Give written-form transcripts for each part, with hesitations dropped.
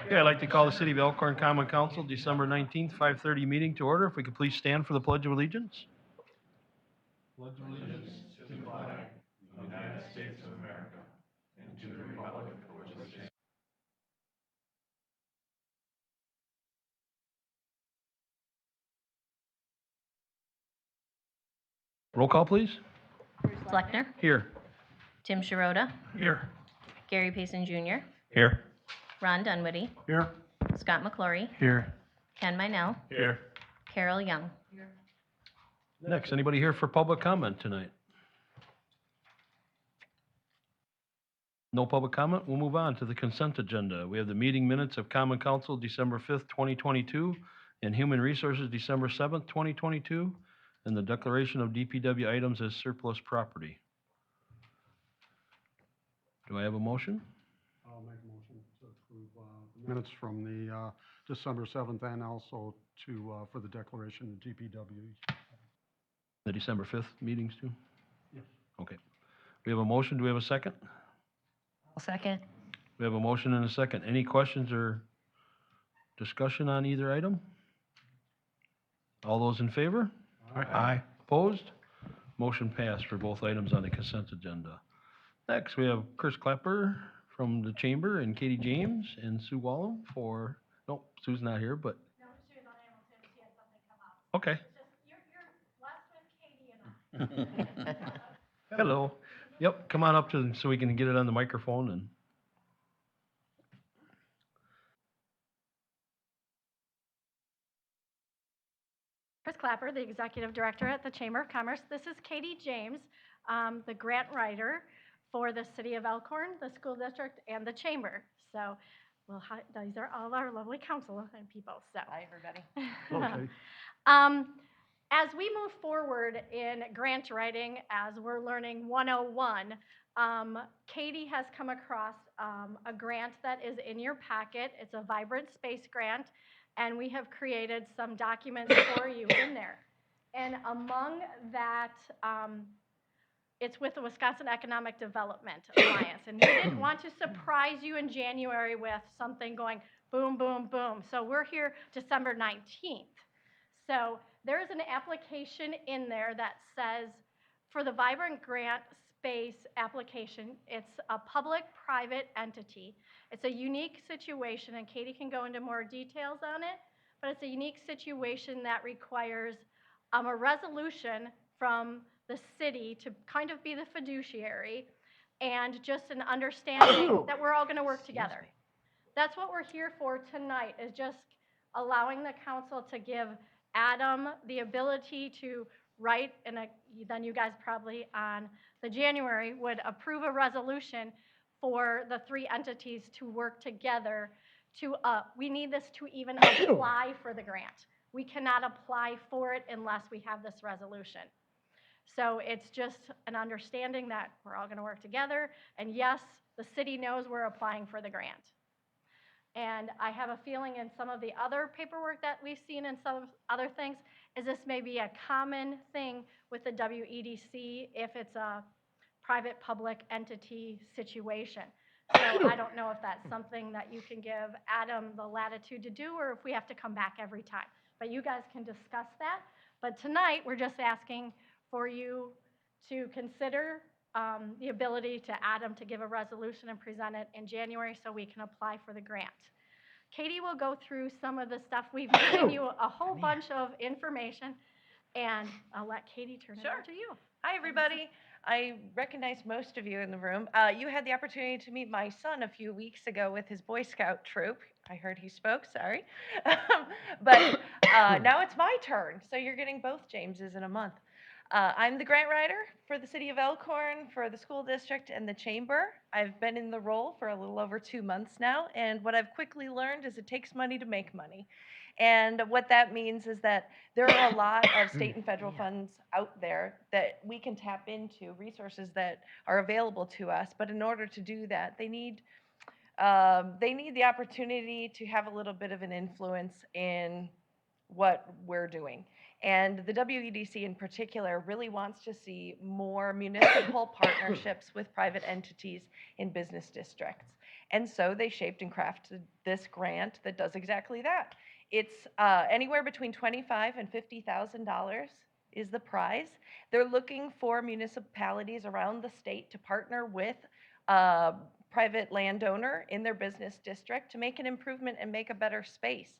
Okay, I'd like to call the City of Elkhorn Common Council, December 19th, 5:30 meeting to order. If we could please stand for the Pledge of Allegiance. Pledge of Allegiance to the flag of the United States of America and to the republic for which it stands. Roll call, please. Fleckner, Here. Tim Sharota, Here. Gary Payson Jr., Here. Ron Dunwoody, Here. Scott McClory, Here. Ken Minell, Here. Carol Young. Next, anybody here for public comment tonight? No public comment? We'll move on to the consent agenda. We have the meeting minutes of Common Council, December 5th, 2022, and Human Resources, December 7th, 2022, and the declaration of DPW items as surplus property. Do I have a motion? I'll make a motion to approve the minutes from the December 7th and also for the declaration of DPW. The December 5th meetings too? Yes. Okay. We have a motion. Do we have a second? I'll second. We have a motion and a second. Any questions or discussion on either item? All those in favor? Aye. Opposed? Motion passed for both items on the consent agenda. Next, we have Chris Clapper from the Chamber and Katie James and Sue Wallum for, nope, Sue's not here, but. No, she was unable to, she had something come up. Okay. It's just, you're left with Katie and I. Hello. Yep, come on up so we can get it on the microphone and. Chris Clapper, the Executive Director at the Chamber of Commerce. This is Katie James, the grant writer for the City of Elkhorn, the School District, and the Chamber. So these are all our lovely council and people. So. Hi, everybody. Okay. As we move forward in grant writing, as we're learning 101, Katie has come across a grant that is in your packet. It's a Vibrant Space grant, and we have created some documents for you in there. And among that, it's with the Wisconsin Economic Development Alliance. And we didn't want to surprise you in January with something going boom, boom, boom. So we're here December 19th. So there is an application in there that says, for the Vibrant Grant Space application, it's a public-private entity. It's a unique situation, and Katie can go into more details on it, but it's a unique situation that requires a resolution from the city to kind of be the fiduciary and just an understanding that we're all going to work together. That's what we're here for tonight, is just allowing the council to give Adam the ability to write, and then you guys probably on the January would approve a resolution for the three entities to work together to, we need this to even apply for the grant. We cannot apply for it unless we have this resolution. So it's just an understanding that we're all going to work together, and yes, the city knows we're applying for the grant. And I have a feeling in some of the other paperwork that we've seen and some other things is this may be a common thing with the WEDC if it's a private-public entity situation. So I don't know if that's something that you can give Adam the latitude to do or if we have to come back every time. But you guys can discuss that. But tonight, we're just asking for you to consider the ability to Adam to give a resolution and present it in January so we can apply for the grant. Katie will go through some of the stuff. We've given you a whole bunch of information, and I'll let Katie turn it over to you. Hi, everybody. I recognize most of you in the room. You had the opportunity to meet my son a few weeks ago with his Boy Scout troop. I heard he spoke, sorry. But now it's my turn, so you're getting both Jameses in a month. I'm the grant writer for the City of Elkhorn, for the school district, and the chamber. I've been in the role for a little over 2 months now, and what I've quickly learned is it takes money to make money. And what that means is that there are a lot of state and federal funds out there that we can tap into, resources that are available to us, but in order to do that, they need the opportunity to have a little bit of an influence in what we're doing. And the WEDC in particular really wants to see more municipal partnerships with private entities in business districts. And so they shaped and crafted this grant that does exactly that. It's anywhere between $25,000 and $50,000 is the prize. They're looking for municipalities around the state to partner with a private landowner in their business district to make an improvement and make a better space.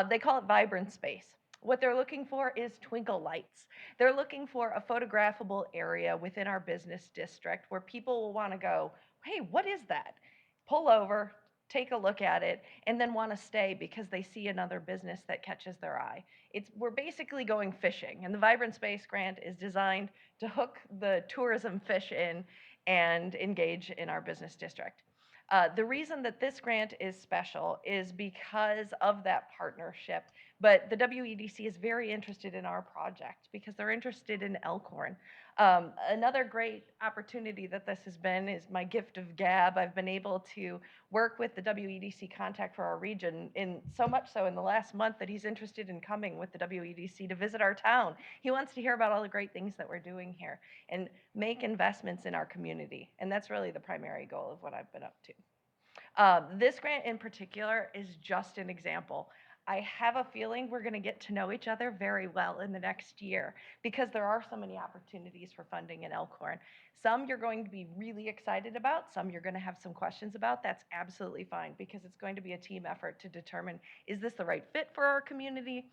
They call it vibrant space. What they're looking for is twinkle lights. They're looking for a photographable area within our business district where people will want to go, hey, what is that? Pull over, take a look at it, and then want to stay because they see another business that catches their eye. We're basically going fishing, and the Vibrant Space Grant is designed to hook the tourism fish in and engage in our business district. The reason that this grant is special is because of that partnership, but the WEDC is very interested in our project because they're interested in Elkhorn. Another great opportunity that this has been is my gift of gab. I've been able to work with the WEDC contact for our region, in so much so in the last month that he's interested in coming with the WEDC to visit our town. He wants to hear about all the great things that we're doing here and make investments in our community. And that's really the primary goal of what I've been up to. This grant in particular is just an example. I have a feeling we're going to get to know each other very well in the next year because there are so many opportunities for funding in Elkhorn. Some you're going to be really excited about, some you're going to have some questions about. That's absolutely fine because it's going to be a team effort to determine, is this the right fit for our community?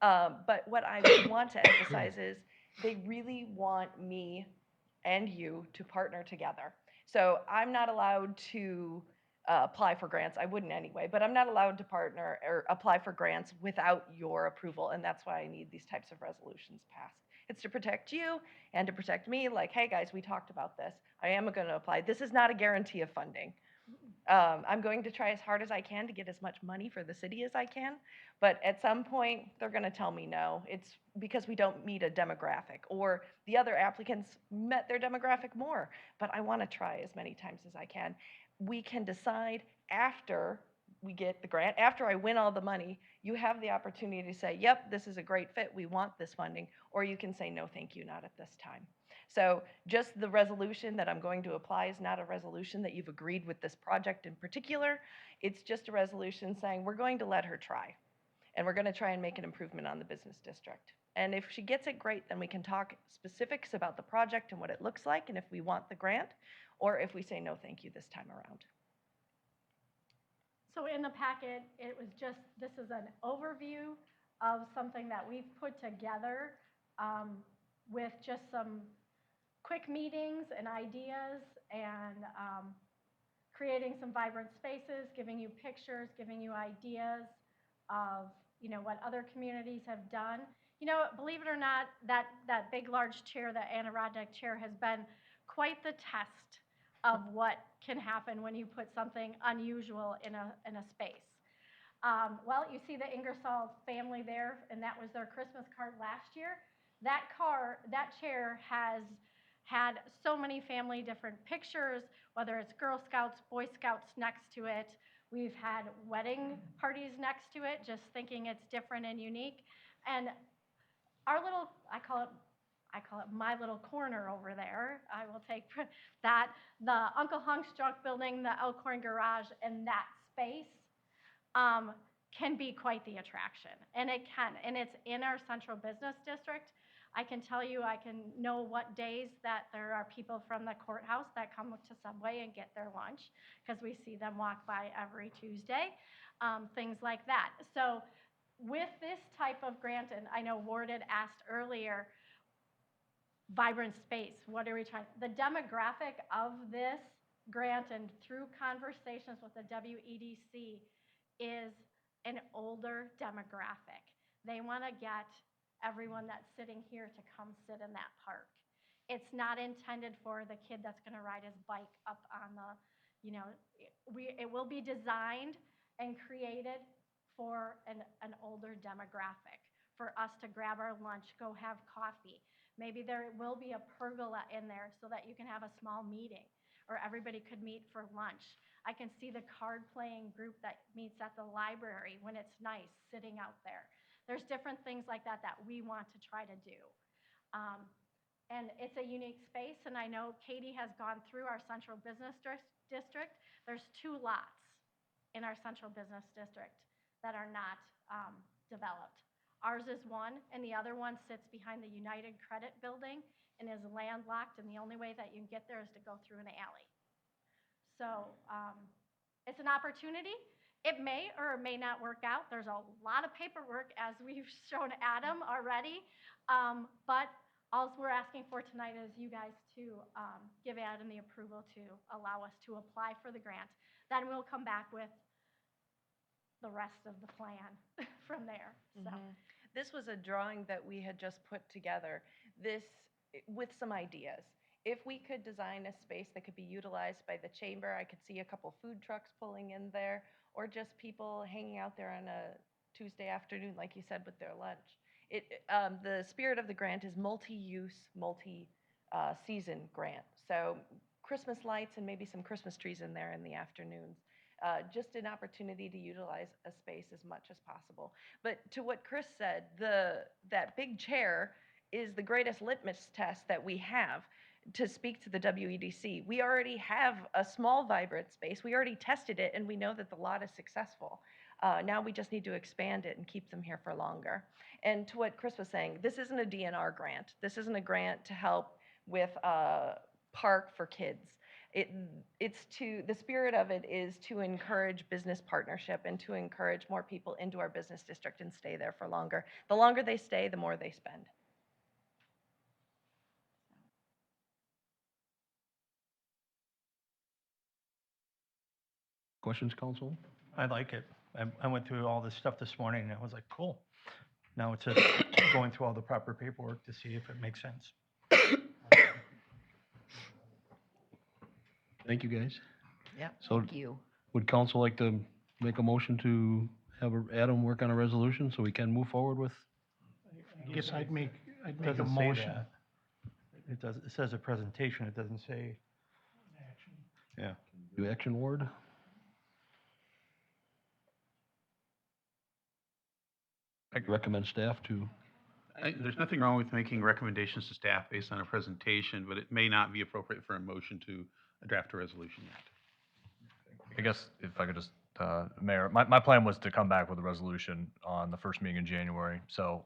But what I want to emphasize is they really want me and you to partner together. So I'm not allowed to apply for grants. I wouldn't anyway, but I'm not allowed to partner or apply for grants without your approval, and that's why I need these types of resolutions passed. It's to protect you and to protect me, like, hey guys, we talked about this. I am going to apply. This is not a guarantee of funding. I'm going to try as hard as I can to get as much money for the city as I can, but at some point, they're going to tell me no. It's because we don't meet a demographic, or the other applicants met their demographic more, but I want to try as many times as I can. We can decide after we get the grant, after I win all the money, you have the opportunity to say, yep, this is a great fit, we want this funding, or you can say, no, thank you, not at this time. So just the resolution that I'm going to apply is not a resolution that you've agreed with this project in particular. It's just a resolution saying we're going to let her try, and we're going to try and make an improvement on the business district. And if she gets it, great, then we can talk specifics about the project and what it looks like and if we want the grant, or if we say no thank you this time around. So in the packet, it was just, this is an overview of something that we've put together with just some quick meetings and ideas and creating some vibrant spaces, giving you pictures, giving you ideas of, what other communities have done. Believe it or not, that big, large chair, that Adirondack chair, has been quite the test of what can happen when you put something unusual in a space. Well, you see the Ingersoll family there, and that was their Christmas card last year. That chair has had so many family different pictures, whether it's Girl Scouts, Boy Scouts next to it. We've had wedding parties next to it, just thinking it's different and unique. And our little, I call it my little corner over there. I will take that, the Uncle Hunk's Junk Building, the Elkhorn Garage, and that space can be quite the attraction. And it can, and it's in our central business district. I can tell you, I can know what days that there are people from the courthouse that come to Subway and get their lunch, because we see them walk by every Tuesday, things like that. So with this type of grant, and I know Ward had asked earlier, vibrant space, what are we trying? The demographic of this grant, and through conversations with the WEDC, is an older demographic. They want to get everyone that's sitting here to come sit in that park. It's not intended for the kid that's going to ride his bike up on the, it will be designed and created for an older demographic, for us to grab our lunch, go have coffee. Maybe there will be a pergola in there so that you can have a small meeting, or everybody could meet for lunch. I can see the card playing group that meets at the library when it's nice, sitting out there. There's different things like that that we want to try to do. And it's a unique space, and I know Katie has gone through our central business district, there's 2 lots in our central business district that are not developed. Ours is one, and the other one sits behind the United Credit Building and is landlocked, and the only way that you can get there is to go through an alley. So it's an opportunity. It may or may not work out. There's a lot of paperwork, as we've shown Adam already. But all we're asking for tonight is you guys to give Adam the approval to allow us to apply for the grant. Then we'll come back with the rest of the plan from there. So. This was a drawing that we had just put together, with some ideas. If we could design a space that could be utilized by the chamber, I could see a couple food trucks pulling in there, or just people hanging out there on a Tuesday afternoon, like you said, with their lunch. The spirit of the grant is multi-use, multi-season grant. So Christmas lights and maybe some Christmas trees in there in the afternoons. Just an opportunity to utilize a space as much as possible. But to what Chris said, that big chair is the greatest litmus test that we have to speak to the WEDC. We already have a small, vibrant space. We already tested it, and we know that the lot is successful. Now we just need to expand it and keep them here for longer. And to what Chris was saying, this isn't a DNR grant. This isn't a grant to help with a park for kids. The spirit of it is to encourage business partnership and to encourage more people into our business district and stay there for longer. The longer they stay, the more they spend. Questions, council? I like it. I went through all this stuff this morning, and I was like, cool. Now it's just going through all the proper paperwork to see if it makes sense. Thank you, guys. Yep, So- thank you. Would council like to make a motion to have Adam work on a resolution so we can move forward with? I guess I'd make a Doesn't say motion. that. It says a presentation, it doesn't say, yeah. Do action ward? I recommend staff to, There's nothing wrong with making recommendations to staff based on a presentation, but it may not be appropriate for a motion to draft a resolution yet. I guess if I could just, Mayor, my plan was to come back with a resolution on the first meeting in January. So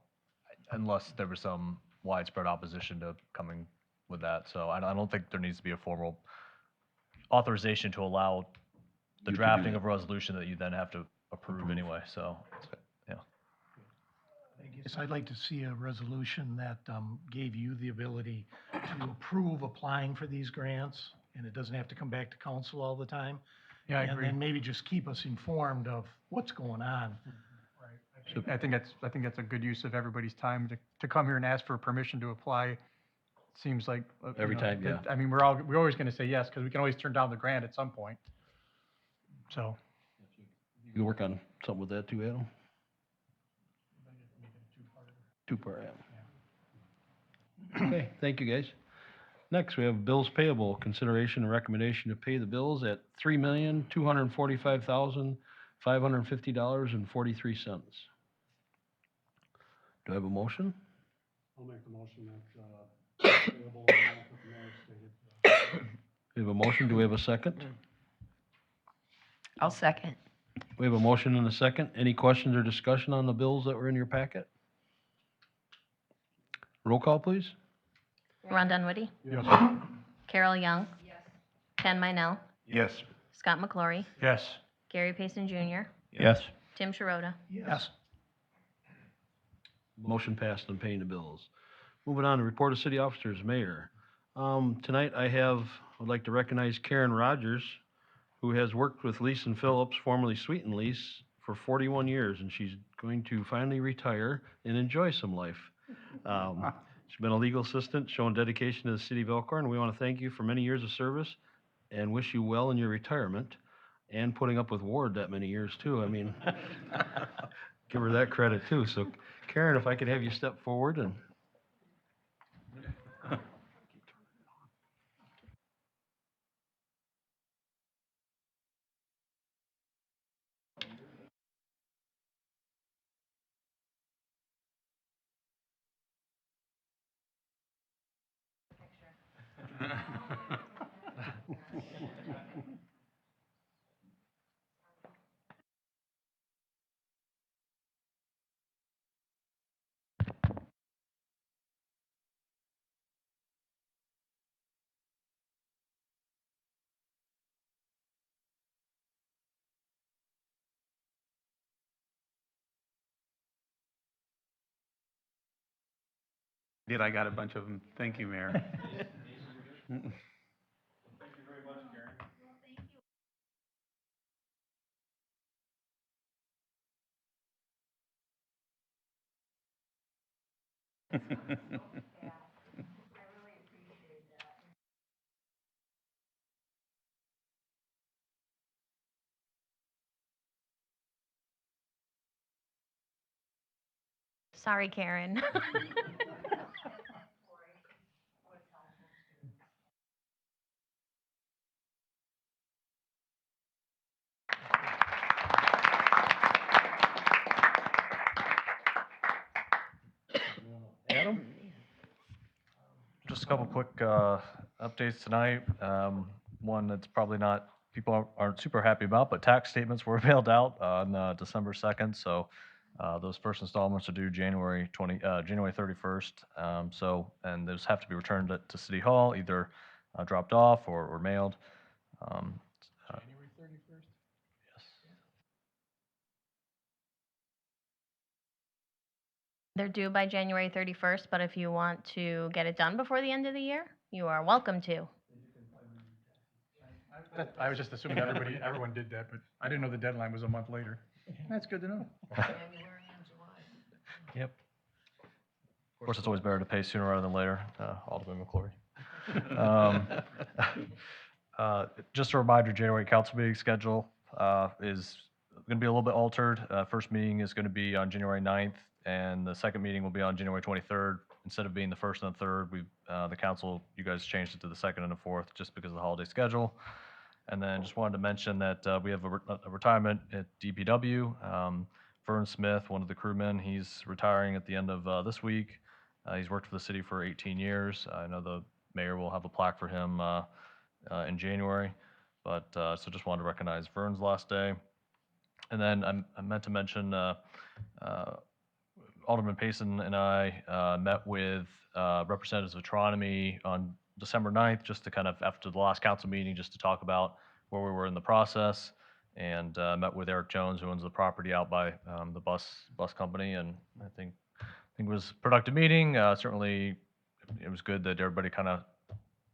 unless there was some widespread opposition to coming with that. So I don't think there needs to be a formal authorization to allow the You can do drafting that. of a resolution that you then have to approve anyway. So, yeah. I guess I'd like to see a resolution that gave you the ability to approve applying for these grants, and it doesn't have to come back to council all the time. Yeah, I And agree. then maybe just keep us informed of what's going on. I think that's a good use of everybody's time to come here and ask for permission to apply. Seems like. Every time, yeah. I mean, we're always going to say yes, because we can always turn down the grant at some point. So, you can work on something with that too, Adam? Two-part, yeah. Okay, thank you, guys. Next, we have bills payable, consideration and recommendation to pay the bills at $3,245,550.43. Do I have a motion? I'll make the motion that payable amount of the mayor stated. We have a motion, do we have a second? I'll second. We have a motion and a second. Any questions or discussion on the bills that were in your packet? Roll call, please. Ron Dunwoody, Yes. Carol Young. Ken Minell, Yes. Scott McClory, yes. Gary Payson Jr., Yes. Tim Sharota. Yes. Motion passed on paying the bills. Moving on to report of city officers, mayor. Tonight would like to recognize Karen Rogers, who has worked with Leeson Phillips, formerly Sweet and Lease, for 41 years, and she's going to finally retire and enjoy some life. She's been a legal assistant, showing dedication to the city of Elkhorn. We want to thank you for many years of service and wish you well in your retirement and putting up with Ward that many years too. I mean, give her that credit too. So Karen, if I could have you step forward and. Did, I got a bunch of them. Thank you, Mayor. Sorry, Karen. Adam? Just a couple quick updates tonight. One that's probably not, people aren't super happy about, but tax statements were mailed out on December 2nd. So those first installments are due January 31st. And those have to be returned to City Hall, either dropped off or mailed. Um, January 31st? Yes. They're due by January 31st, but if you want to get it done before the end of the year, you are welcome to. I was just assuming everyone did that, but I didn't know the deadline was a month later. That's good to know. Yep. Of course, it's always better to pay sooner rather than later, Alderman McClory. Just a reminder, January council meeting schedule is going to be a little bit altered. First meeting is going to be on January 9th, and the second meeting will be on January 23rd. Instead of being the first and the third, the council, you guys changed it to the second and the fourth just because of the holiday schedule. And then just wanted to mention that we have a retirement at DPW. Vern Smith, one of the crewmen, he's retiring at the end of this week. He's worked for the city for 18 years. I know the mayor will have a plaque for him in January, but so just wanted to recognize Vern's last day. And then I meant to mention Alderman Payson and I met with representatives of Autonomy on December 9th, just to kind of, after the last council meeting, just to talk about where we were in the process, and met with Eric Jones, who owns the property out by the bus company, and I think it was a productive meeting. Certainly, it was good that everybody kind of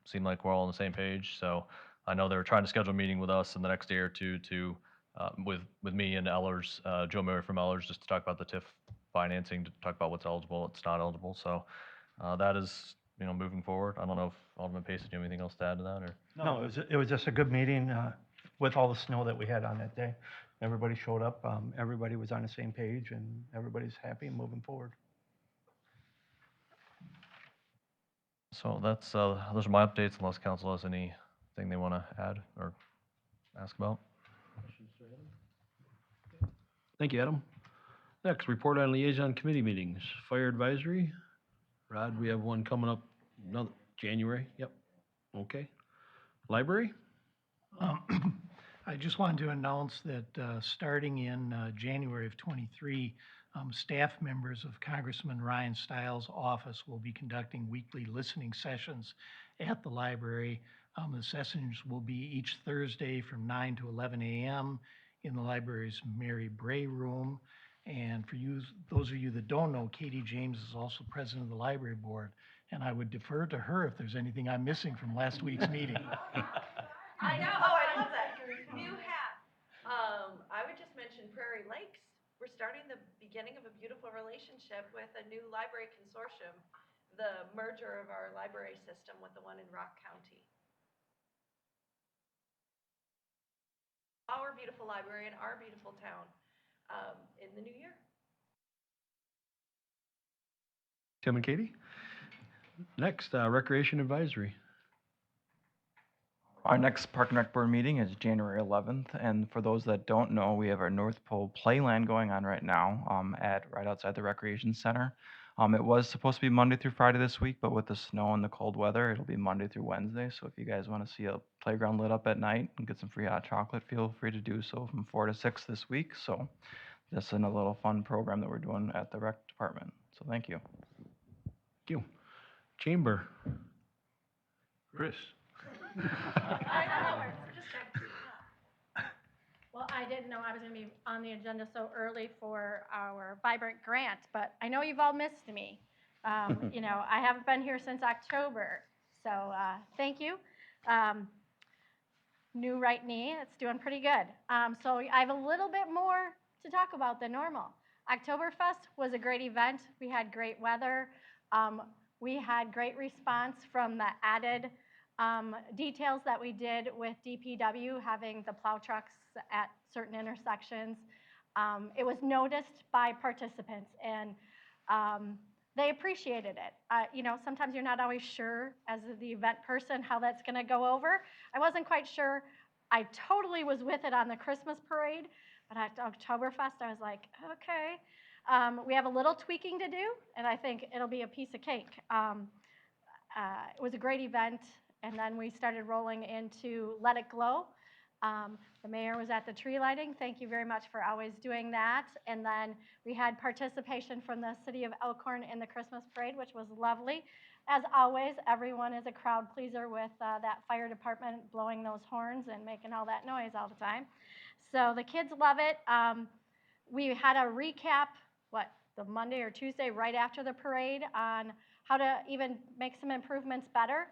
seemed like we're all on the same page. So I know they were trying to schedule a meeting with us in the next day or two to with me and Ellers, Joe Murray from Ellers, just to talk about the TIF financing, to talk about what's eligible, what's not eligible. So that is, moving forward. I don't know if Alderman Payson, do you have anything else to add to that, or? No, it was just a good meeting with all the snow that we had on that day. Everybody showed up, everybody was on the same page, and everybody's happy and moving forward. So that's, those are my updates, unless council has anything they want to add or ask about. Thank you, Adam. Next, report on liaison committee meetings. Fire advisory. Rod, we have one coming up, January, yep, okay. Library? I just wanted to announce that starting in January of '23, staff members of Congressman Ryan Stiles' office will be conducting weekly listening sessions at the library. The sessions will be each Thursday from 9 to 11 a.m. in the library's Mary Bray room. And for you, those of you that don't know, Katie James is also president of the library board, and I would defer to her if there's anything I'm missing from last week's meeting. I know. Oh, I love that. New hat. I would just mention Prairie Lakes. We're starting the beginning of a beautiful relationship with a new library consortium, the merger of our library system with the one in Rock County. Our beautiful library in our beautiful town in the new year. Tim and Katie? Next, recreation advisory. Our next Park and Rec Board meeting is January 11th, and for those that don't know, we have our North Pole Playland going on right now right outside the Recreation Center. It was supposed to be Monday through Friday this week, but with the snow and the cold weather, it'll be Monday through Wednesday. So if you guys want to see a playground lit up at night and get some free hot chocolate, feel free to do so from 4 to 6 this week. So just in a little fun program that we're doing at the rec department. So thank you. Thank you. Chamber. Chris? I know, we're just well, I didn't know I was going to be on the agenda so early for our Vibrant Grant, but I know you've all missed me. You know, I haven't been here since October, so thank you. New right knee, it's doing pretty good. So I have a little bit more to talk about than normal. Oktoberfest was a great event. We had great weather. We had great response from the added details that we did with DPW, having the plow trucks at certain intersections. It was noticed by participants, and they appreciated it. You know, sometimes you're not always sure as the event person how that's going to go over. I wasn't quite sure. I totally was with it on the Christmas parade, but at Oktoberfest, I was like, okay. We have a little tweaking to do, and I think it'll be a piece of cake. It was a great event, and then we started rolling into Let It Glow. The mayor was at the tree lighting. Thank you very much for always doing that. And then we had participation from the city of Elkhorn in the Christmas parade, which was lovely. As always, everyone is a crowd pleaser with that fire department blowing those horns and making all that noise all the time. So the kids love it. We had a recap, the Monday or Tuesday right after the parade on how to even make some improvements better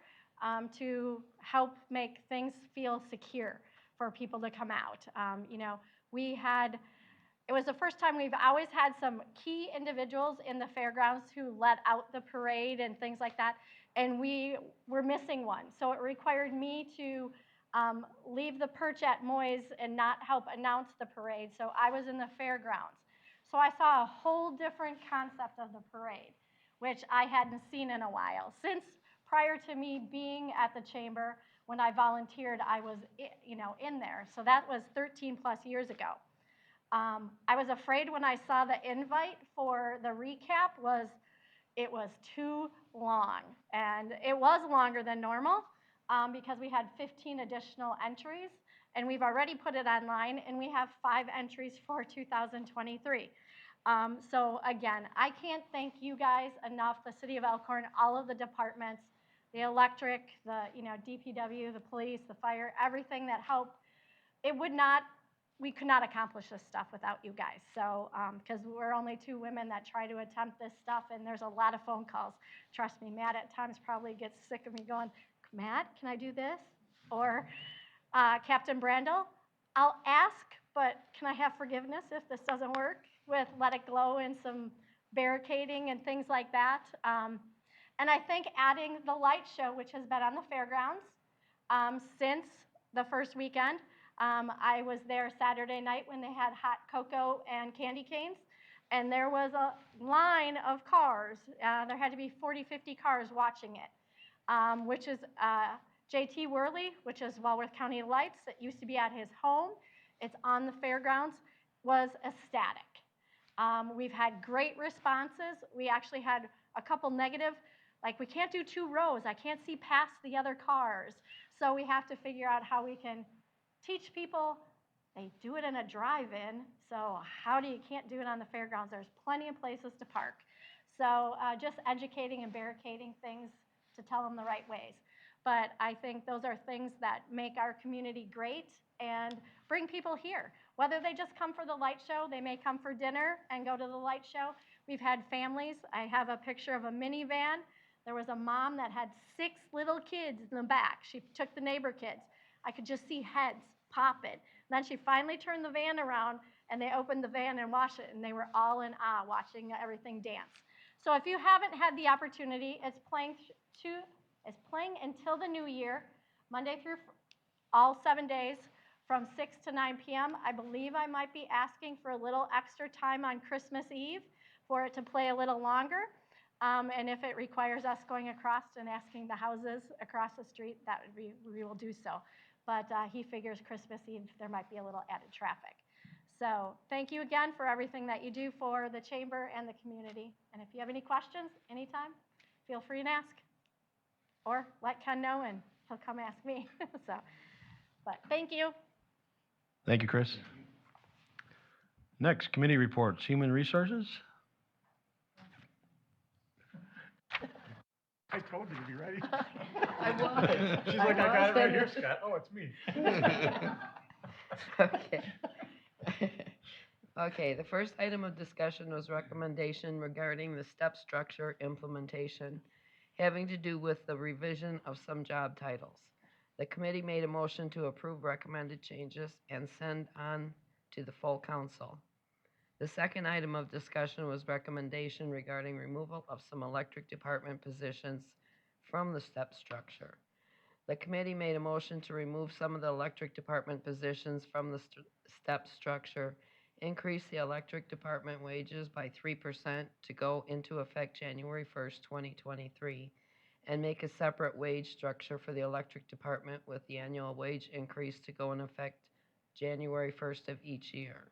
to help make things feel secure for people to come out. You know, it was the first time we've always had some key individuals in the fairgrounds who let out the parade and things like that, and we were missing one. So it required me to leave the perch at Moyes and not help announce the parade. So I was in the fairgrounds. So I saw a whole different concept of the parade, which I hadn't seen in a while. Since prior to me being at the chamber, when I volunteered, I was, you know, in there. So that was 13 plus years ago. I was afraid when I saw the invite for the recap it was too long. And it was longer than normal because we had 15 additional entries. And we've already put it online, and we have 5 entries for 2023. So again, I can't thank you guys enough, the city of Elkhorn, all of the departments, the electric, the DPW, the police, the fire, everything that helped. We could not accomplish this stuff without you guys. So, because we're only 2 women that try to attempt this stuff, and there's a lot of phone calls. Trust me, Matt at times probably gets sick of me going, Matt, can I do this? Or Captain Brandel, I'll ask, but can I have forgiveness if this doesn't work with Let It Glow and some barricading and things like that. And I think adding the light show, which has been on the fairgrounds since the first weekend. I was there Saturday night when they had hot cocoa and candy canes, and there was a line of cars. There had to be 40, 50 cars watching it, which is JT Worley, which is Walworth County Lights. It used to be at his home. It's on the fairgrounds, was ecstatic. We've had great responses. We actually had a couple negative, like we can't do 2 rows. I can't see past the other cars. So we have to figure out how we can teach people. They do it in a drive-in, so can't do it on the fairgrounds. There's plenty of places to park. So just educating and barricading things to tell them the right ways. But I think those are things that make our community great and bring people here. Whether they just come for the light show, they may come for dinner and go to the light show. We've had families. I have a picture of a minivan. There was a mom that had 6 little kids in the back. She took the neighbor kids. I could just see heads popping. Then she finally turned the van around, and they opened the van and washed it, and they were all in awe watching everything dance. So if you haven't had the opportunity, it's playing until the new year, Monday through all 7 days from 6 to 9 p.m. I believe I might be asking for a little extra time on Christmas Eve for it to play a little longer. And if it requires us going across and asking the houses across the street, we will do so. But he figures Christmas Eve, there might be a little added traffic. So thank you again for everything that you do for the chamber and the community. And if you have any questions, anytime, feel free to ask. Or let Ken know, and he'll come ask me. But thank you. Thank you, Chris. Next, committee reports, Human Resources. I told you to be ready. I was. She's like, I got it right here, Scott. Oh, it's me. Okay. Okay, the first item of discussion was recommendation regarding the step structure implementation, having to do with the revision of some job titles. The committee made a motion to approve recommended changes and send on to the full council. The second item of discussion was recommendation regarding removal of some electric department positions from the step structure. The committee made a motion to remove some of the electric department positions from the step structure, increase the electric department wages by 3% to go into effect January 1st, 2023, and make a separate wage structure for the electric department with the annual wage increase to go in effect January 1st of each year.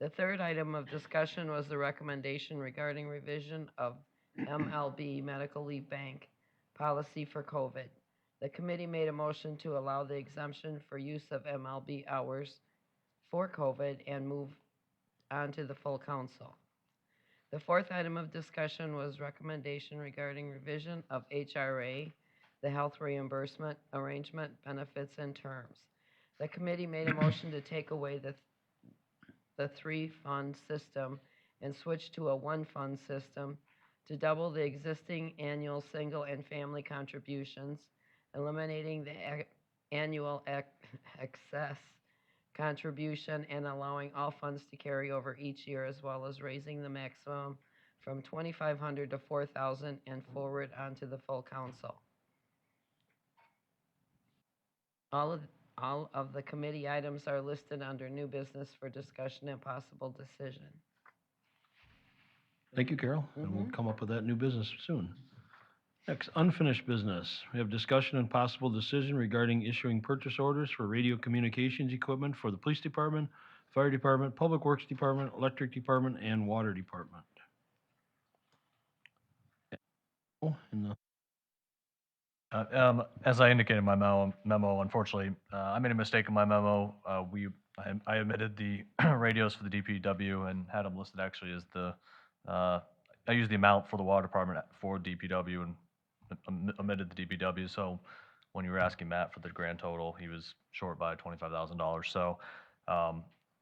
The third item of discussion was the recommendation regarding revision of MLB Medical Leave Bank policy for COVID. The committee made a motion to allow the exemption for use of MLB hours for COVID and move on to the full council. The fourth item of discussion was recommendation regarding revision of HRA, the health reimbursement arrangement, benefits, and terms. The committee made a motion to take away the three-fund system and switch to a one-fund system to double the existing annual single and family contributions, eliminating the annual excess contribution and allowing all funds to carry over each year, as well as raising the maximum from $2,500 to $4,000 and forward onto the full council. All of the committee items are listed under new business for discussion and possible decision. Thank you, Carol, and we'll come up with that new business soon. Next, unfinished business. We have discussion and possible decision regarding issuing purchase orders for radio communications equipment for the police department, fire department, public works department, electric department, and water department. As I indicated in my memo, unfortunately, I made a mistake in my memo. I omitted the radios for the DPW and had them listed actually as I used the amount for the water department for DPW and omitted the DPW. So when you were asking Matt for the grand total, he was short by $25,000. So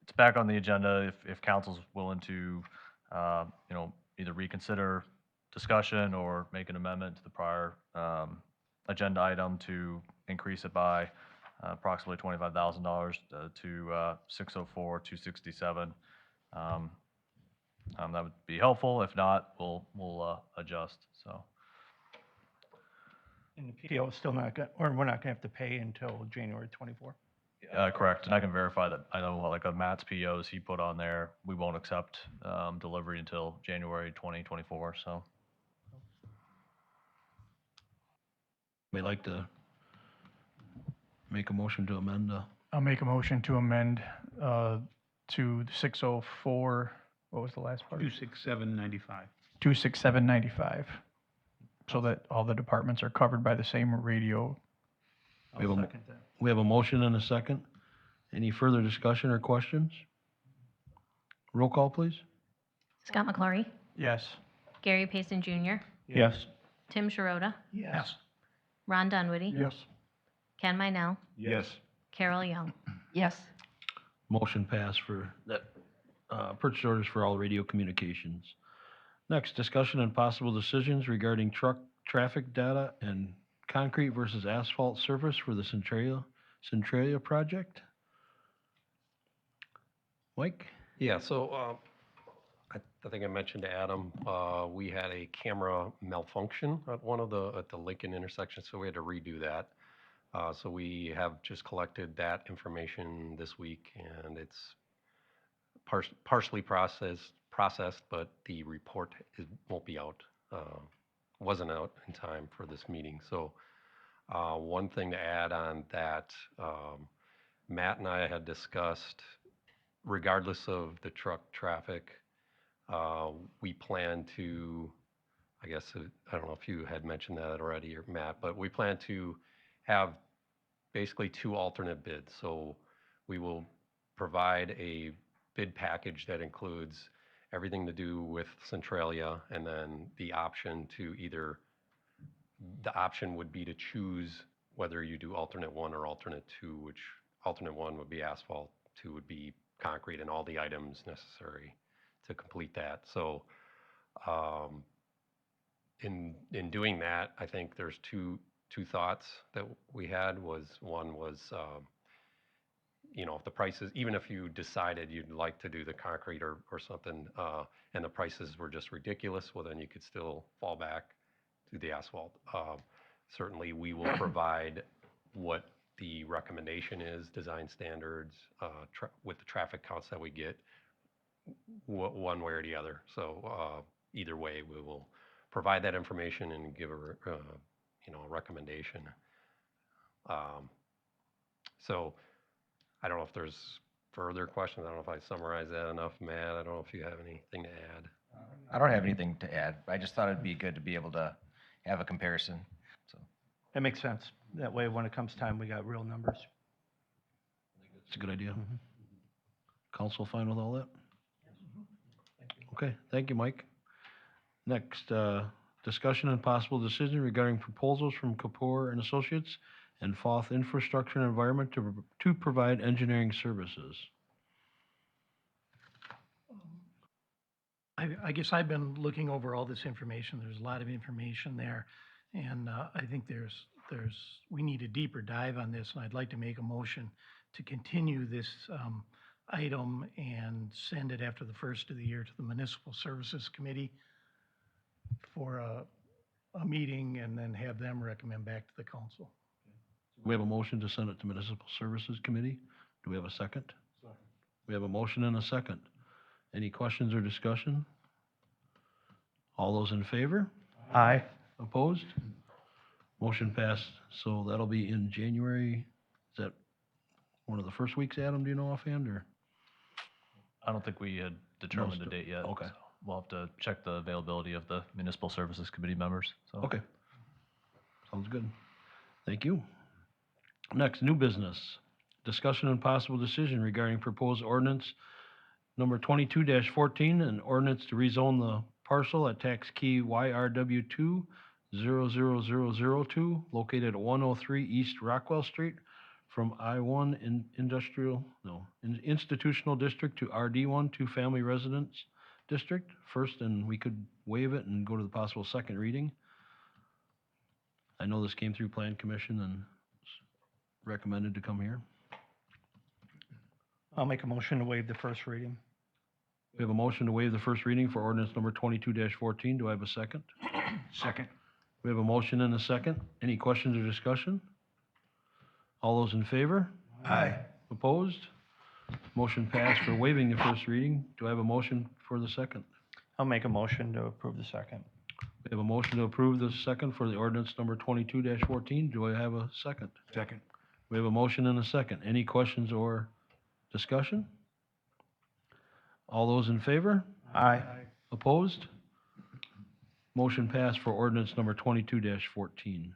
it's back on the agenda if council's willing to, either reconsider discussion or make an amendment to the prior agenda item to increase it by approximately $25,000 to 604,267. That would be helpful. If not, we'll adjust. So. And the PO is still not, or we're not gonna have to pay until January 24. Correct, and I can verify that. I know like on Matt's POs he put on there, we won't accept delivery until January 2024. So. May like to make a motion to amend. I'll make a motion to amend to 604, what was the last part? 26795. 26795, so that all the departments are covered by the same radio. We have a motion and a second. Any further discussion or questions? Roll call, please. Scott McClory, Yes. Gary Payson Jr., Yes. Tim Sharota, Yes. Ron Dunwoody, Yes. Ken Minell, Yes. Carol Young. Yes. Motion passed for that, purchase orders for all radio communications. Next, discussion and possible decisions regarding truck traffic data and concrete versus asphalt surface for the Centralia project. Mike? Yeah, so I think I mentioned to Adam, we had a camera malfunction at at the Lincoln intersection, so we had to redo that. So we have just collected that information this week, and it's partially processed, but the report won't be out, wasn't out in time for this meeting. So one thing to add on that, Matt and I had discussed, regardless of the truck traffic, we plan to, I guess, I don't know if you had mentioned that already, or Matt, but we plan to have basically 2 alternate bids. So we will provide a bid package that includes everything to do with Centralia, and then the option would be to choose whether you do alternate 1 or alternate 2, which alternate 1 would be asphalt, 2 would be concrete and all the items necessary to complete that. So in doing that, I think there's two thoughts that we had. One was, if the prices, even if you decided you'd like to do the concrete or something, and the prices were just ridiculous, well, then you could still fall back to the asphalt. Certainly, we will provide what the recommendation is, design standards, with the traffic counts that we get, one way or the other. So either way, we will provide that information and give a recommendation. So I don't know if there's further questions. I don't know if I summarized that enough, Matt. I don't know if you have anything to add. I don't have anything to add. I just thought it'd be good to be able to have a comparison, so. That makes sense. That way, when it comes time, we got real numbers. It's a good idea. Council fine with all that? Okay, thank you, Mike. Next, discussion and possible decision regarding proposals from Kapoor and Associates and Foth Infrastructure and Environment to provide engineering services. I guess I've been looking over all this information. There's a lot of information there. And I think we need a deeper dive on this. And I'd like to make a motion to continue this item and send it after the first of the year to the Municipal Services Committee for a meeting and then have them recommend back to the council. We have a motion to send it to Municipal Services Committee. Do we have a second? We have a motion and a second. Any questions or discussion? All those in favor? Aye. Opposed? Motion passed. So that'll be in January. Is that one of the first weeks, Adam? Do you know offhand, or? I don't think we had determined a date yet. Okay. So we'll have to check the availability of the Municipal Services Committee members, so. Okay. Sounds good. Thank you. Next, new business. Discussion and possible decision regarding proposed ordinance number 22-14, an ordinance to rezone the parcel at tax key YRW 2-00002, located at 103 East Rockwell Street, from I-1 institutional district to RD1 two-family residence district. First, and we could waive it and go to the possible second reading. I know this came through Plan Commission and recommended to come here. I'll make a motion to waive the first reading. We have a motion to waive the first reading for ordinance number 22-14. Do I have a second? Second. We have a motion and a second. Any questions or discussion? All those in favor? Aye. Opposed? Motion passed for waiving the first reading. Do I have a motion for the second? I'll make a motion to approve the second. We have a motion to approve the second for the ordinance number 22-14. Do I have a second? Second. We have a motion and a second. Any questions or discussion? All those in favor? Aye. Opposed? Motion passed for ordinance number 22-14.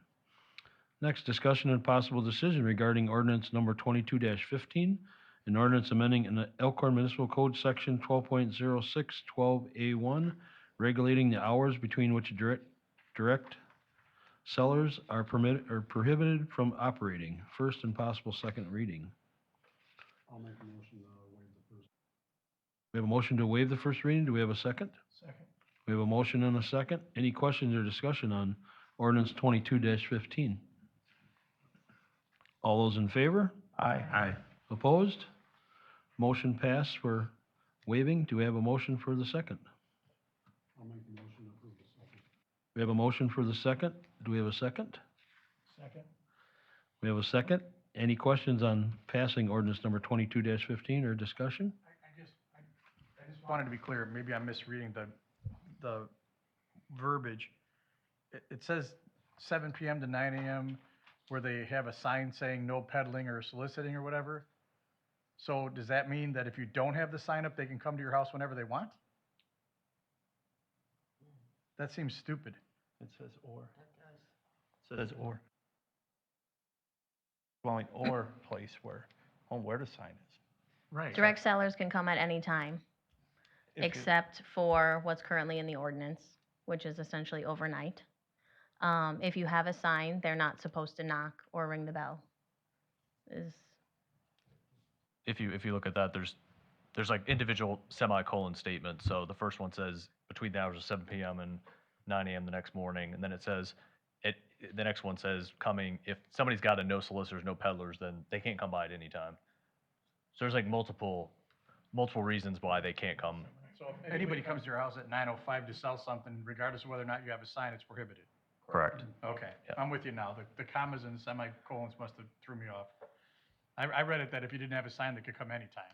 Next, discussion and possible decision regarding ordinance number 22-15, an ordinance amending an Elkhorn Municipal Code Section 12.0612A1, regulating the hours between which direct sellers are permitted or prohibited from operating. First and possible second reading. I'll make a motion to waive the first. We have a motion to waive the first reading. Do we have a second? Second. We have a motion and a second. Any questions or discussion on ordinance 22-15? All those in favor? Aye. Aye. Opposed? Motion passed for waiving. Do we have a motion for the second? I'll make the motion to approve the second. We have a motion for the second. Do we have a second? Second. We have a second. Any questions on passing ordinance number 22-15 or discussion? I just wanted to be clear, maybe I'm misreading the verbiage. It says 7 PM to 9 AM, where they have a sign saying no peddling or soliciting or whatever. So does that mean that if you don't have the sign up, they can come to your house whenever they want? That seems stupid. It says or. It says or. Dwelling or place where the sign is. Right. Direct sellers can come at any time, If you- except for what's currently in the ordinance, which is essentially overnight. If you have a sign, they're not supposed to knock or ring the bell. If you look at that, there's there's like individual semicolon statements. So the first one says between the hours of 7 PM and 9 AM the next morning. And then it says, the next one says coming, if somebody's got a no solicitors, no peddlers, then they can't come by at any time. So there's like multiple reasons why they can't come. So if anybody comes to your house at 9:05 to sell something, regardless of whether or not you have a sign, it's prohibited? Correct. Okay, Yeah. I'm with you now. The commas and semicolons must have threw me off. I read it that if you didn't have a sign, they could come anytime.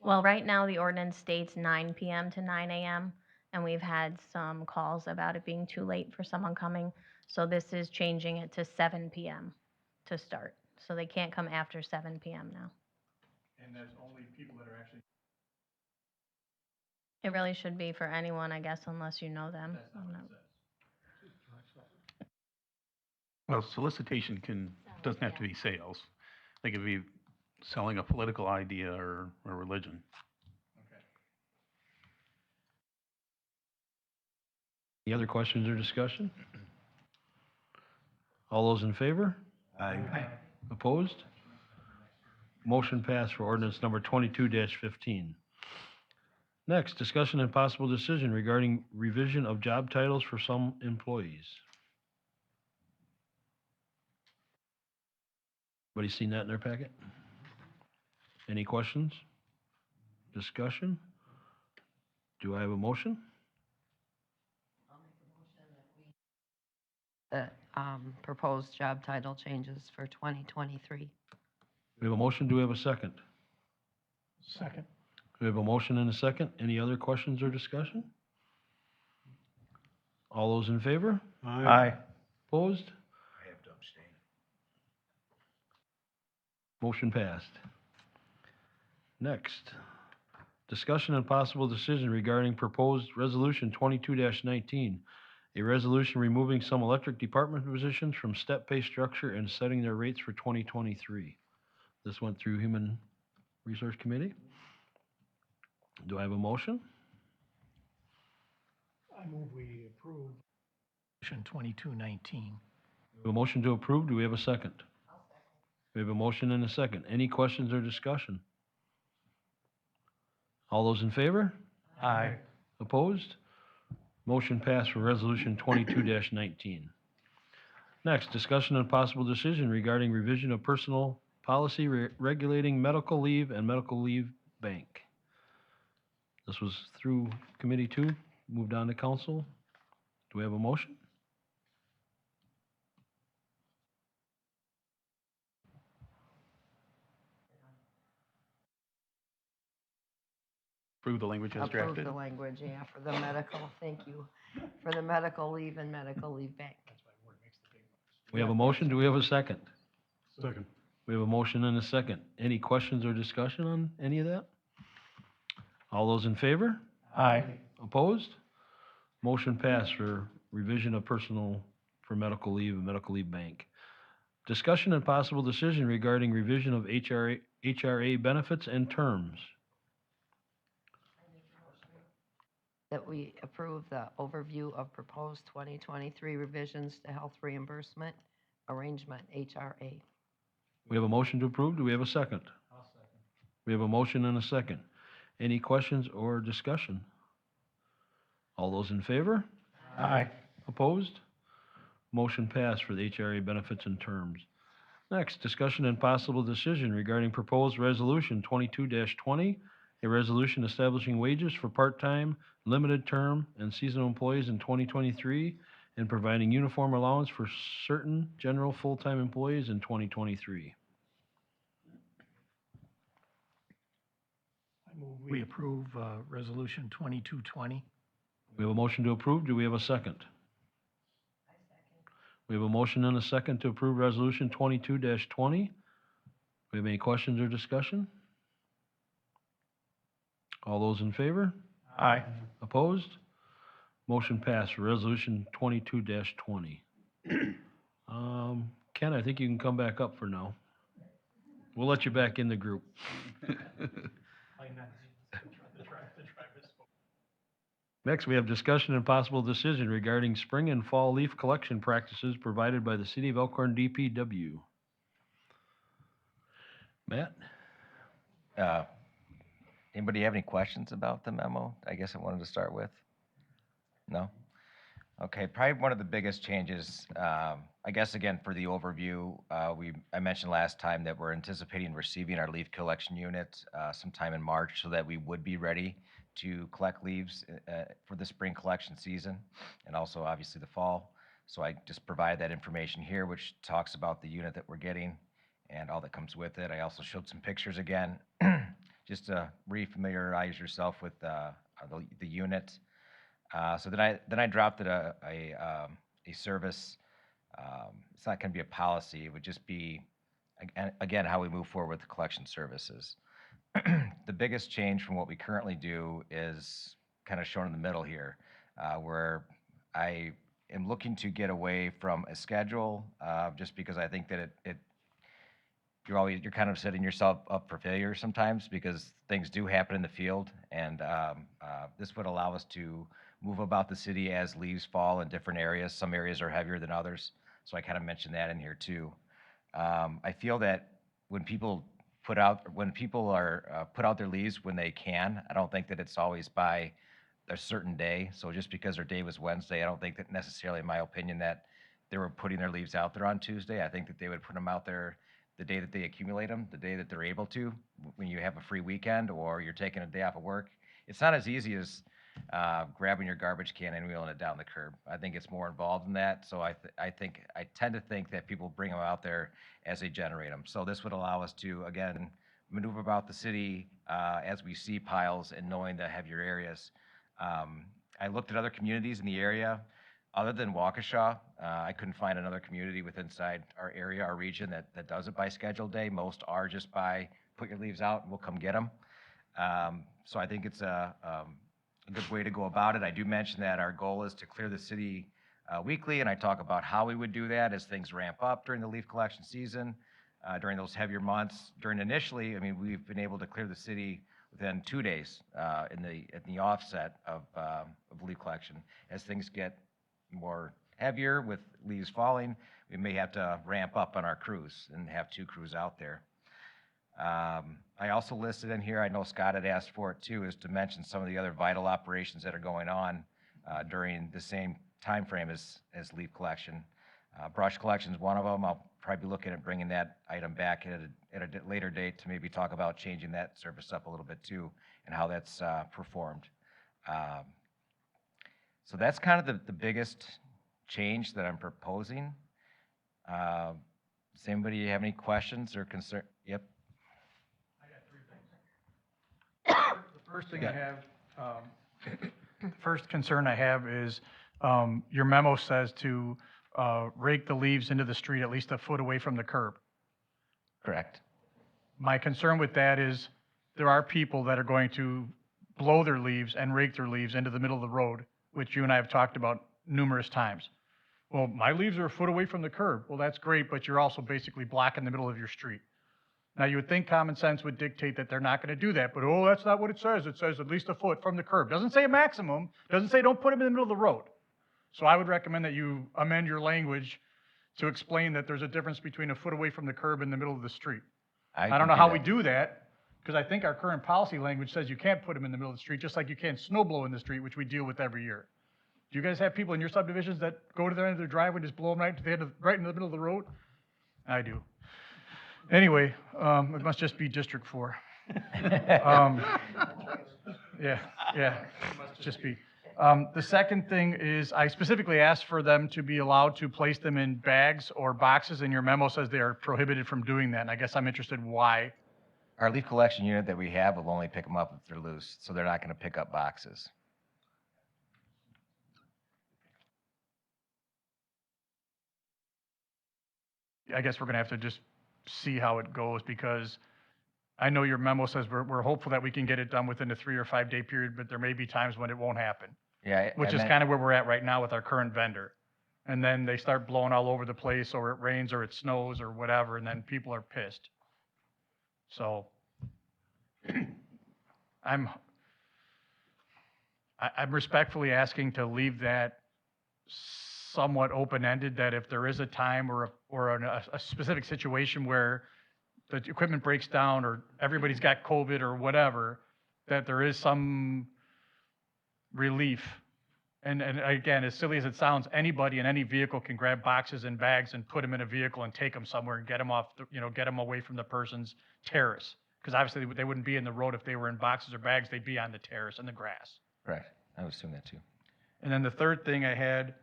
Well, right now, the ordinance states 9 PM to 9 AM, and we've had some calls about it being too late for someone coming. So this is changing it to 7 PM to start. So they can't come after 7 PM now. And that's only people that are actually. It really should be for anyone, I guess, unless you know them. That's not what it says. Well, solicitation doesn't have to be sales. They could be selling a political idea or a religion. Okay. Any other questions or discussion? All those in favor? Aye. Opposed? Motion passed for ordinance number 22-15. Next, discussion and possible decision regarding revision of job titles for some employees. Everybody seen that in their packet? Any questions? Discussion? Do I have a motion? The proposed job title changes for 2023. We have a motion, do we have a second? Second. We have a motion and a second. Any other questions or discussion? All those in favor? Aye. Opposed? I have to abstain. Motion passed. Next, discussion and possible decision regarding proposed resolution 22-19, a resolution removing some electric department positions from step pay structure and setting their rates for 2023. This went through Human Resource Committee. Do I have a motion? I move we approve. Resolution 2219. We have a motion to approve. Do we have a second? We have a motion and a second. Any questions or discussion? All those in favor? Aye. Opposed? Motion passed for resolution 22-19. Next, discussion and possible decision regarding revision of personal policy regulating medical leave and medical leave bank. This was through committee two, moved on to council. Do we have a motion? Approve the language as Approve drafted. the language, yeah, for the medical, thank you, for the medical leave and medical leave bank. We have a motion. Do we have a second? Second. We have a motion and a second. Any questions or discussion on any of that? All those in favor? Aye. Opposed? Motion passed for revision of personal for medical leave and medical leave bank. Discussion and possible decision regarding revision of HRA benefits and terms. That we approve the overview of proposed 2023 revisions to health reimbursement arrangement, HRA. We have a motion to approve. Do we have a second? I'll second. We have a motion and a second. Any questions or discussion? All those in favor? Aye. Opposed? Motion passed for the HRA benefits and terms. Next, discussion and possible decision regarding proposed resolution 22-20, a resolution establishing wages for part-time, limited term, and seasonal employees in 2023, and providing uniform allowance for certain general full-time employees in 2023. I move we approve Resolution 2220. We have a motion to approve. Do we have a second? We have a motion and a second to approve resolution 22-20. We have any questions or discussion? All those in favor? Aye. Opposed? Motion passed for resolution 22-20. Ken, I think you can come back up for now. We'll let you back in the group. Next, we have discussion and possible decision regarding spring and fall leaf collection practices provided by the City of Elkhorn DPW. Matt? Anybody have any questions about the memo? I guess I wanted to start with. No? Okay, probably one of the biggest changes, I guess again, for the overview, I mentioned last time that we're anticipating receiving our leaf collection unit sometime in March so that we would be ready to collect leaves for the spring collection season and also obviously the fall. So I just provided that information here, which talks about the unit that we're getting and all that comes with it. I also showed some pictures again, just to refamiliarize yourself with the unit. So then I drafted a service. It's not going to be a policy. It would just be, again, how we move forward with the collection services. The biggest change from what we currently do is kind of shown in the middle here, where I am looking to get away from a schedule, just because I think that you're kind of setting yourself up for failure sometimes because things do happen in the field, and this would allow us to move about the city as leaves fall in different areas. Some areas are heavier than others, so I kind of mentioned that in here too. I feel that when people put out their leaves when they can, I don't think that it's always by a certain day. So just because their day was Wednesday, I don't think that necessarily, in my opinion, that they were putting their leaves out there on Tuesday. I think that they would put them out there the day that they accumulate them, the day that they're able to, when you have a free weekend or you're taking a day off of work. It's not as easy as grabbing your garbage can and wheeling it down the curb. I think it's more involved than that. So I tend to think that people bring them out there as they generate them. So this would allow us to, again, maneuver about the city as we see piles and knowing the heavier areas. I looked at other communities in the area. Other than Waukesha, I couldn't find another community inside our area, our region, that does it by scheduled day. Most are just by put your leaves out and we'll come get them. So I think it's a good way to go about it. I do mention that our goal is to clear the city weekly, and I talk about how we would do that as things ramp up during the leaf collection season, during those heavier months. Initially, I mean, we've been able to clear the city within 2 days in the offset of leaf collection. As things get more heavier with leaves falling, we may have to ramp up on our crews and have 2 crews out there. I also listed in here, I know Scott had asked for it too, is to mention some of the other vital operations that are going on during the same time frame as leaf collection. Brush collection is one of them. I'll probably be looking at bringing that item back at a later date to maybe talk about changing that service up a little bit too and how that's performed. So that's kind of the biggest change that I'm proposing. Does anybody have any questions or concern? Yep. The first thing I have, the first concern I have is, your memo says to rake the leaves into the street at least a foot away from the curb. Correct. My concern with that is there are people that are going to blow their leaves and rake their leaves into the middle of the road, which you and I have talked about numerous times. Well, my leaves are a foot away from the curb. Well, that's great, but you're also basically blocking the middle of your street. Now, you would think common sense would dictate that they're not going to do that, but oh, that's not what it says. It says at least a foot from the curb. Doesn't say a maximum, doesn't say don't put them in the middle of the road. So I would recommend that you amend your language to explain that there's a difference between a foot away from the curb and the middle of the street. I don't know how we do that, because I think our current policy language says you can't put them in the middle of the street, just like you can't snow blow in the street, which we deal with every year. Do you guys have people in your subdivisions that go to the end of their driveway and just blow them right in the middle of the road? I do. Anyway, it must just be District 4. Yeah, it must just be. The second thing is I specifically asked for them to be allowed to place them in bags or boxes, and your memo says they are prohibited from doing that, and I guess I'm interested why. Our leaf collection unit that we have will only pick them up if they're loose, so they're not going to pick up boxes. I guess we're going to have to just see how it goes, because I know your memo says we're hopeful that we can get it done within a 3 or 5 day period, but there may be times when it won't happen. Yeah, Which is kind of where we're at right now with our current vendor. And then they start blowing all over the place, or it rains, or it snows, or whatever, and then people are pissed. So I'm respectfully asking to leave that somewhat open-ended, that if there is a time or a specific situation where the equipment breaks down or everybody's got COVID or whatever, that there is some relief. And again, as silly as it sounds, anybody in any vehicle can grab boxes and bags and put them in a vehicle and take them somewhere and get them off, get them away from the person's terrace. Because obviously they wouldn't be in the road if they were in boxes or bags, they'd be on the terrace in the grass. Correct. I would assume that too. And then the third thing I had,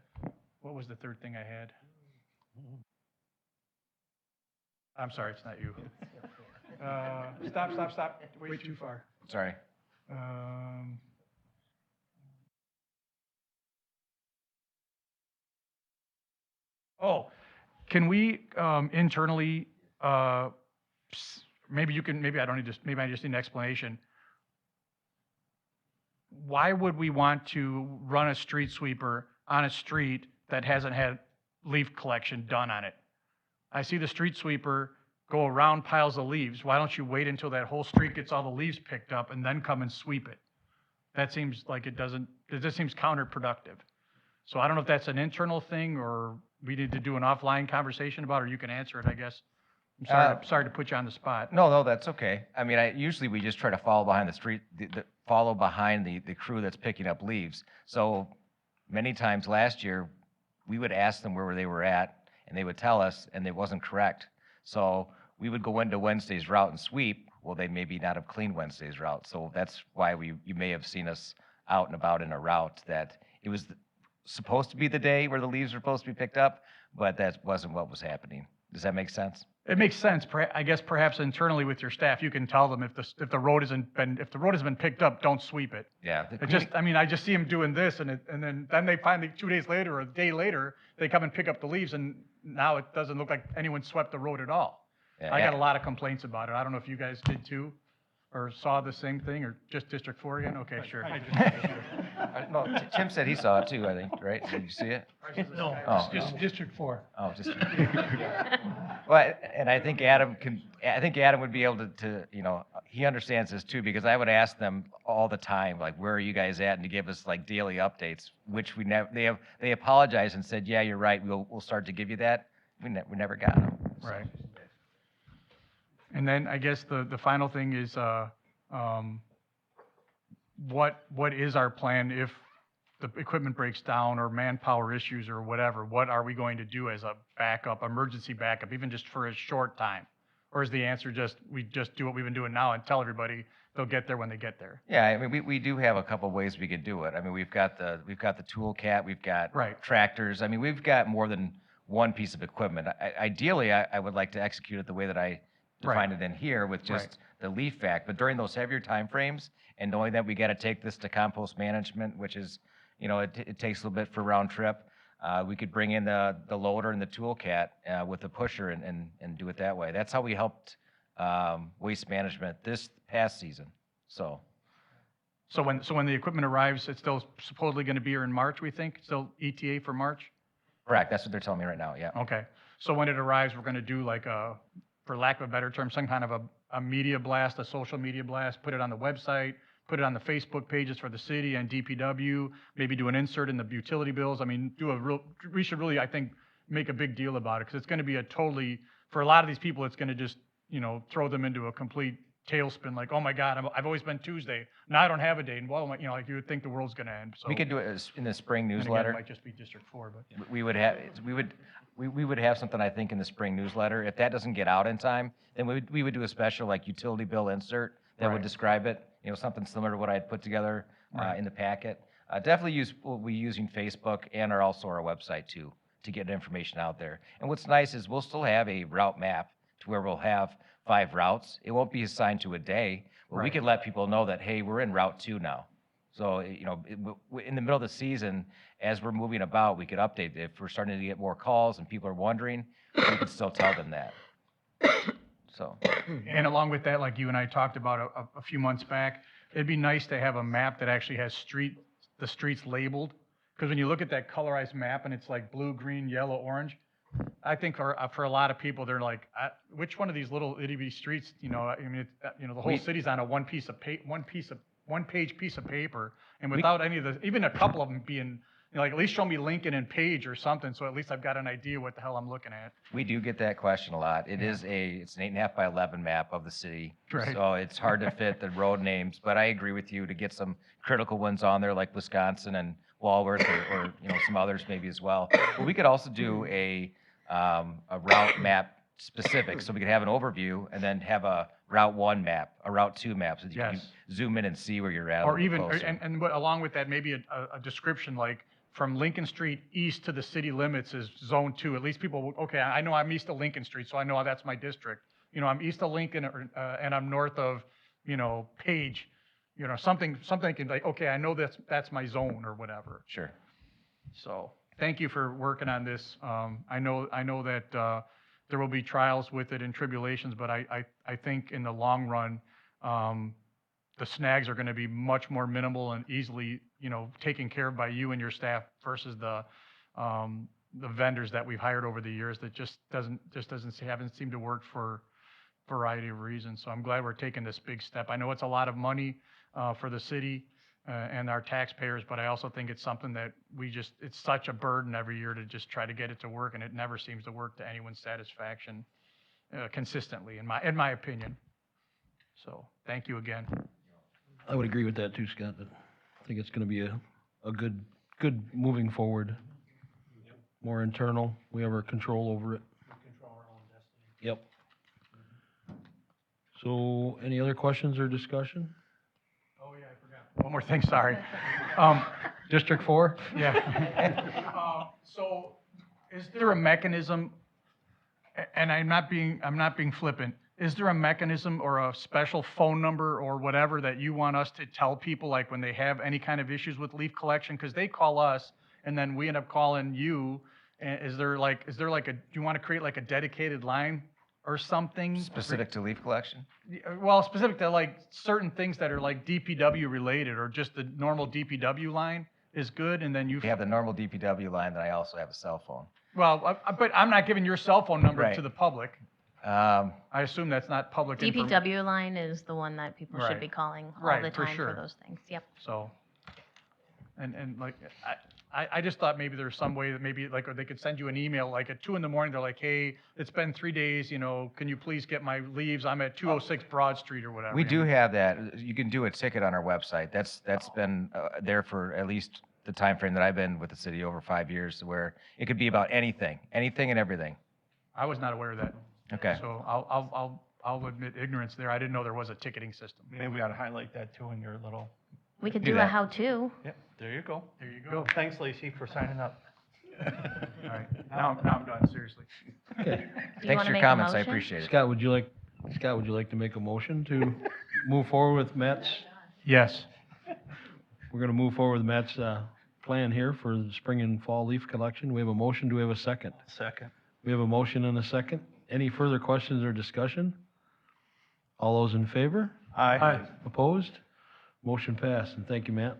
what was the third thing I had? I'm sorry, it's not you. Stop. Way too far. Sorry. Oh, can we internally, maybe I don't need to, maybe I just need an explanation. Why would we want to run a street sweeper on a street that hasn't had leaf collection done on it? I see the street sweeper go around piles of leaves. Why don't you wait until that whole street gets all the leaves picked up and then come and sweep it? That seems like it just seems counterproductive. So I don't know if that's an internal thing or we need to do an offline conversation about it, or you can answer it, I guess. I'm sorry to put you on the spot. No, that's okay. I mean, usually we just try to follow behind the street, follow behind the crew that's picking up leaves. So many times last year, we would ask them where they were at, and they would tell us, and it wasn't correct. So we would go into Wednesday's route and sweep. Well, they maybe not have cleaned Wednesday's route. So that's why you may have seen us out and about in a route that it was supposed to be the day where the leaves were supposed to be picked up, but that wasn't what was happening. Does that make sense? It makes sense. I guess perhaps internally with your staff, you can tell them if the road has been picked up, don't sweep it. Yeah. I just see them doing this, and then they finally 2 days later or a day later, they come and pick up the leaves, and now it doesn't look like anyone swept the road at all. Yeah, I got a lot of complaints about it. I don't know if you guys did too, or saw the same thing, or just District 4 again? Okay, sure. No, Tim said he saw it too, I think, right? Did you see it? No, Oh. it's just District 4. Oh, just. Well, and I think Adam would be able to, he understands this too, because I would ask them all the time, like, where are you guys at? And to give us like daily updates, which we never, they apologized and said, yeah, you're right, we'll start to give you that. We never got them. So. Right. And then I guess the final thing is, what is our plan if the equipment breaks down or manpower issues or whatever? What are we going to do as a backup, emergency backup, even just for a short time? Or is the answer we just do what we've been doing now and tell everybody they'll get there when they get there? Yeah, I mean, we do have a couple of ways we could do it. I mean, we've got the tool cat, we've got Right. tractors. I mean, we've got more than one piece of equipment. Ideally, I would like to execute it the way that I defined it in here with just the leaf vac. But during those heavier time frames, and knowing that we got to take this to compost management, which is, it takes a little bit for round trip, we could bring in the loader and the tool cat with the pusher and do it that way. That's how we helped waste management this past season. So when the equipment arrives, it's still supposedly going to be here in March, we think? Still ETA for March? correct, that's what they're telling me right now, yeah. Okay. So when it arrives, we're going to do like for lack of a better term, some kind of a media blast, a social media blast, put it on the website, put it on the Facebook pages for the city and DPW, maybe do an insert in the utility bills. I mean, we should really, I think, make a big deal about it, because it's going to be for a lot of these people, it's going to just, throw them into a complete tailspin, like, oh my God, I've always been Tuesday. Now I don't have a day. And well, like you would think the world's going to end. So, We could do it in the spring and again, newsletter. it might just be District 4, but. We would have something, I think, in the spring newsletter. If that doesn't get out in time, then we would do a special like utility bill insert that would Right. describe it, something similar to what I had put together Right. in the packet. Definitely we'll be using Facebook and also our website too, to get information out there. And what's nice is we'll still have a route map to where we'll have 5 routes. It won't be assigned to a day, but we Right. could let people know that, hey, we're in Route 2 now. So, in the middle of the season, as we're moving about, we could update. If we're starting to get more calls and people are wondering, we could still tell them that. So, And along with that, like you and I talked about a few months back, it'd be nice to have a map that actually has the streets labeled. Because when you look at that colorized map and it's like blue, green, yellow, orange, I think for a lot of people, they're like, which one of these little itty bitty streets, the whole city's on a one page piece of paper, and without any of the, even a couple of them being like, at least show me Lincoln and Page or something, so at least I've got an idea what the hell I'm looking at. We do get that question a lot. It's an 8.5 by 11 map of the city. Right. So it's hard to fit the road names, but I agree with you to get some critical ones on there like Wisconsin and Walworth or some others maybe as well. But we could also do a route map specific, so we could have an overview and then have a Route 1 map, a Route 2 map, so that you can Yes. zoom in and see where you're at a Or little even, closer. and but along with that, maybe a description like from Lincoln Street east to the city limits is Zone 2. At least people, okay, I know I'm east of Lincoln Street, so I know that's my district. I'm east of Lincoln and I'm north of, Page. Something can like, okay, I know that's my zone or whatever. Sure. So thank you for working on this. I know that there will be trials with it and tribulations, but I think in the long run, the snags are going to be much more minimal and easily, taken care of by you and your staff versus the vendors that we've hired over the years that haven't seemed to work for a variety of reasons. So I'm glad we're taking this big step. I know it's a lot of money for the city and our taxpayers, but I also think it's something that it's such a burden every year to just try to get it to work, and it never seems to work to anyone's satisfaction consistently, in my opinion. So thank you again. I would agree with that too, Scott. I think it's gonna be a good moving forward. More internal, we have our control over it. Control our own destiny. Yep. So, any other questions or discussion? Oh, yeah, I forgot. One more thing, sorry. District 4? Yeah. So is there a mechanism, and I'm not being flippant, is there a mechanism or a special phone number or whatever that you want us to tell people, like when they have any kind of issues with leaf collection? Because they call us and then we end up calling you. And is there like do you want to create like a dedicated line or something? Specific to leaf collection? Well, specific to like certain things that are like DPW related, or just the normal DPW line is good, and then You have the normal DPW line, then I also have a cell phone. Well, but I'm not giving your cell phone number Right. to the public. I assume that's not public information. DPW line is the one that people should Right. be calling all Right, the for time sure. for those things. Yep. So, and like, I just thought maybe there's some way that maybe like, or they could send you an email, like at 2 in the morning, they're like, hey, it's been 3 days, can you please get my leaves? I'm at 206 Broad Street or whatever. We do have that. You can do a ticket on our website. That's been there for at least the time frame that I've been with the city, over 5 years, where it could be about anything and everything. I was not aware of that. Okay. So I'll admit ignorance there. I didn't know there was a ticketing system. Maybe we ought to highlight that too in your little, We could Do do a that. how-to. yep, there you go. There you go. Thanks, Lacey, for signing up. All right, now I'm done, seriously. Okay. Do you Thanks wanna for your make a comments. I motion? appreciate it. Scott, would you like to make a motion to move forward with Matt's? Yes. We're gonna move forward with Matt's, plan here for the spring and fall leaf collection. We have a motion. Do we have a second? Second. We have a motion and a second. Any further questions or discussion? All those in favor? Aye. Opposed? Motion passed, and thank you, Matt.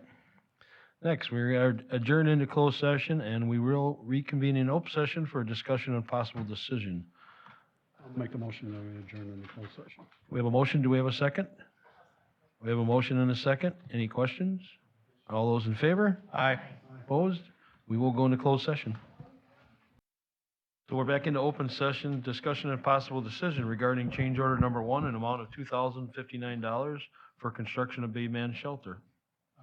Next, we are adjourned into closed session, and we will reconvene in open session for a discussion on possible decision. I'll make the motion that we adjourn in the closed session. We have a motion. Do we have a second? We have a motion and a second. Any questions? All those in favor? Aye. Opposed? We will go into closed session. So we're back into open session, discussion and possible decision regarding change order number 1, an amount of $2,059 for construction of Bay Man Shelter.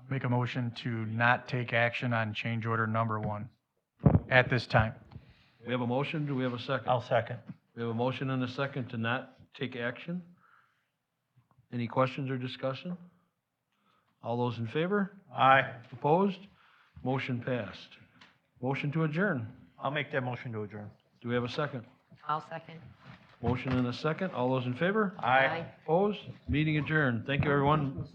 Make a motion to not take action on change order number 1 at this time. We have a motion. Do we have a second? I'll second. We have a motion and a second to not take action. Any questions or discussion? All those in favor? Aye. Opposed? Motion passed. Motion to adjourn. I'll make that motion to adjourn. Do we have a second? I'll second. Motion and a second. All those in favor? Aye. Opposed? Meeting adjourned. Thank you, everyone.